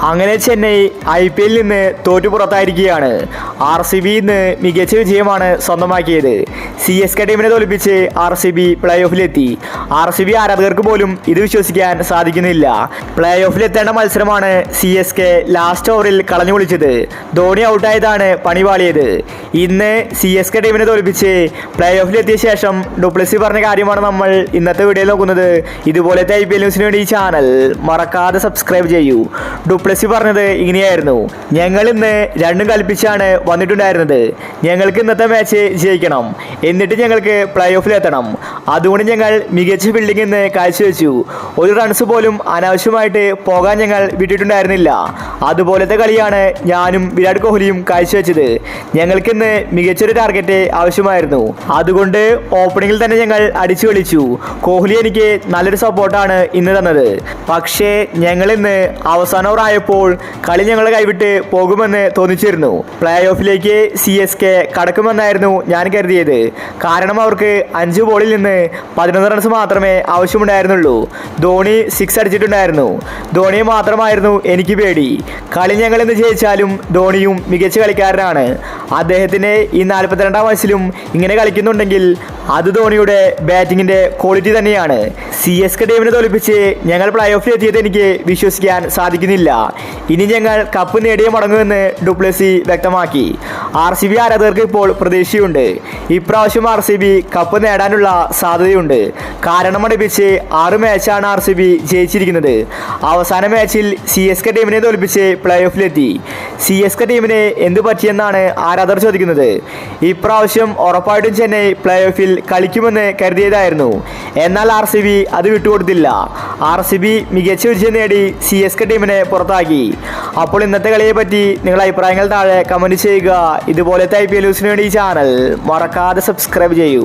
അങ്ങനെ ചെന്നൈ IPL നിന്ന് തോറ്റു പുറത്തായിരിക്കുകയാണ്. RCB ഇന്ന് മികച്ച വിജയമാണ് സ്വന്തമാക്കിയത്. CSK ടീമിനെ തോൽപ്പിച്ച് RCB പ്ലേ ഓഫിലെത്തി. RCB ആരാധകർക്ക് പോലും ഇത് വിശ്വസിക്കാൻ സാധിക്കുന്നില്ല. പ്ലേ ഓഫിലെത്തേണ്ട മത്സരമാണ് CSK ലാസ്റ്റ് ഓവറിൽ കളഞ്ഞു കുളിച്ചത്. ധോണി ഔട്ടായതാണ് പണിപാളിയത്. ഇന്ന് CSK ടീമിനെ തോൽപ്പിച്ച് പ്ലേ ഓഫിലെത്തിയ ശേഷം ഡുപ്ലസി പറഞ്ഞ കാര്യമാണ് നമ്മൾ ഇന്നത്തെ വീഡിയോയിൽ നോക്കുന്നത്. ഇതുപോലത്തെ IPL ന്യൂസിന് വേണ്ടി ഈ ചാനൽ മറക്കാതെ സബ്സ്ക്രൈബ് ചെയ്യൂ. ഡുപ്ലസി പറഞ്ഞത് ഇങ്ങനെയായിരുന്നു: ഞങ്ങൾ ഇന്ന് രണ്ടും കൽപ്പിച്ചാണ് വന്നിട്ടുണ്ടായിരുന്നത്. ഞങ്ങൾക്ക് ഇന്നത്തെ മാച്ച് ജയിക്കണം, എന്നിട്ട് ഞങ്ങൾക്ക് പ്ലേ ഓഫിൽ എത്തണം. അതുകൊണ്ട് ഞങ്ങൾ മികച്ച ഫീൽഡിംഗ് ഇന്ന് കാഴ്ചവെച്ചു. ഒരു റൺസ് പോലും അനാവശ്യമായിട്ട് പോകാൻ ഞങ്ങൾ വിട്ടിട്ടുണ്ടായിരുന്നില്ല. അതുപോലത്തെ കളിയാണ് ഞാനും വിരാട് കോഹ്ലിയും കാഴ്ചവെച്ചത്. ഞങ്ങൾക്ക് ഇന്ന് മികച്ചൊരു ടാർഗറ്റ് ആവശ്യമായിരുന്നു. അതുകൊണ്ട് ഓപ്പണിങ്ങിൽ തന്നെ ഞങ്ങൾ അടിച്ചു കളിച്ചു. കോഹ്ലി എനിക്ക് നല്ലൊരു സപ്പോർട്ടാണ് ഇന്ന് തന്നത്. പക്ഷേ ഞങ്ങൾ ഇന്ന് അവസാന ഓവറായപ്പോൾ കളി ഞങ്ങളെ കൈവിട്ട് പോകുമെന്ന് തോന്നിച്ചിരുന്നു. പ്ലേ ഓഫിലേക്ക് CSK കടക്കുമെന്നായിരുന്നു ഞാൻ കരുതിയത്. കാരണം അവർക്ക് 5 ബോളിൽ നിന്ന് 11 റൺസ് മാത്രമേ ആവശ്യമുണ്ടായിരുന്നുള്ളൂ. ധോണി 6 അടിച്ചിട്ടുണ്ടായിരുന്നു. ധോണിയെ മാത്രമായിരുന്നു എനിക്ക് പേടി. കളി ഞങ്ങൾ ഇന്ന് ജയിച്ചാലും ധോണിയും മികച്ച കളിക്കാരനാണ്. അദ്ദേഹത്തിന് ഈ 42-ാം വയസ്സിലും ഇങ്ങനെ കളിക്കുന്നുണ്ടെങ്കിൽ അത് ധോണിയുടെ ബാറ്റിങ്ങിൻ്റെ ക്വാളിറ്റി തന്നെയാണ്. CSK ടീമിനെ തോൽപ്പിച്ച് ഞങ്ങൾ പ്ലേ ഓഫിൽ എത്തിയത് എനിക്ക് വിശ്വസിക്കാൻ സാധിക്കുന്നില്ല. ഇനി ഞങ്ങൾ കപ്പ് നേടിയേ മടങ്ങുമെന്ന് ഡുപ്ലസി വ്യക്തമാക്കി. RCB ആരാധകർക്ക് ഇപ്പോൾ പ്രതീക്ഷയുണ്ട്. ഇപ്രാവശ്യം RCB കപ്പ് നേടാനുള്ള സാധ്യതയുണ്ട്. കാരണം അടുപ്പിച്ച് 6 മാച്ചാണ് RCB ജയിച്ചിരിക്കുന്നത്. അവസാന മാച്ചിൽ CSK ടീമിനെ തോൽപ്പിച്ച് പ്ലേ ഓഫിലെത്തി. CSK ടീമിന് എന്ത് പറ്റിയെന്നാണ് ആരാധകർ ചോദിക്കുന്നത്. ഇപ്രാവശ്യം ഉറപ്പായിട്ടും ചെന്നൈ പ്ലേ ഓഫിൽ കളിക്കുമെന്ന് കരുതിയതായിരുന്നു. എന്നാൽ RCB അത് വിട്ടുകൊടുത്തില്ല. RCB മികച്ച വിജയം നേടി CSK ടീമിനെ പുറത്താക്കി. അപ്പോൾ ഇന്നത്തെ കളിയെ പറ്റി നിങ്ങളുടെ അഭിപ്രായങ്ങൾ താഴെ കമൻറ്റ് ചെയ്യുക. ഇതുപോലത്തെ IPL ന്യൂസിന് വേണ്ടി ഈ ചാനൽ മറക്കാതെ സബ്സ്ക്രൈബ് ചെയ്യൂ.